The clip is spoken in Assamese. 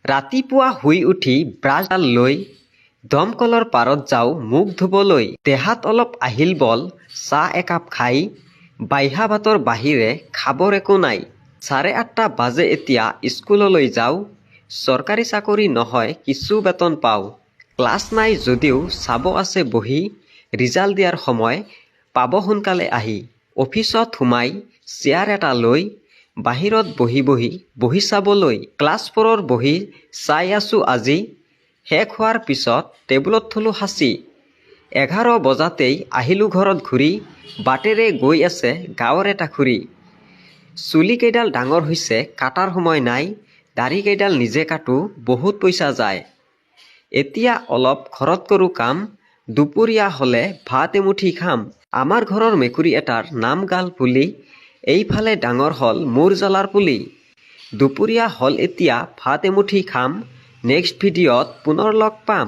ৰাতিপুৱা শুই উঠি ব্ৰাছডাল লৈ দমকলৰ পাৰত যাওঁ মুখ ধুবলৈ। দেহাত অলপ আহিল বল, চাহ একাপ খাই বাইহা ভাতৰ বাহিৰে খাবৰ একো নাই। 8:30 বাজে এতিয়া স্কুললৈ যাওঁ। চৰকাৰী চাকৰি নহয়, কিছু বেতন পাওঁ। ক্লাছ নাই যদিও চাব আছে বহি, ৰিজাল্ট দিয়াৰ সময় পাব সোনকালে আহি। অফিচত সোমাই চেয়াৰ এটা লৈ বাহিৰত বহি চাবলৈ। ক্লাছ 4ৰ বহি চাই আছোঁ আজি। শেষ হোৱাৰ পিছত টেবুলত থলোঁ সাঁচি। 11 বজাতেই আহিলোঁ ঘৰত ঘূৰি। বাটেৰে গৈ আছে গাঁৱৰ এটা খুৰী। চুলিকেইডাল ডাঙৰ হৈছে, কাটাৰ সময় নাই। দাঢ়িকেইডাল নিজে কাটো, বহুত পইচা যায়। এতিয়া অলপ ঘৰত কৰোঁ কাম, দুপৰীয়া হ'লে ভাত এমুঠি খাম। আমাৰ ঘৰৰ মেকুৰী এটাৰ নাম গাল পুলি, এইফালে ডাঙৰ হ'ল মোৰ জ্বলাৰ পুলি। দুপৰীয়া হ'ল এতিয়া ভাত এমুঠি খাম। নেক্সট ভিডিঅ'ত পুনৰ লগ পাম।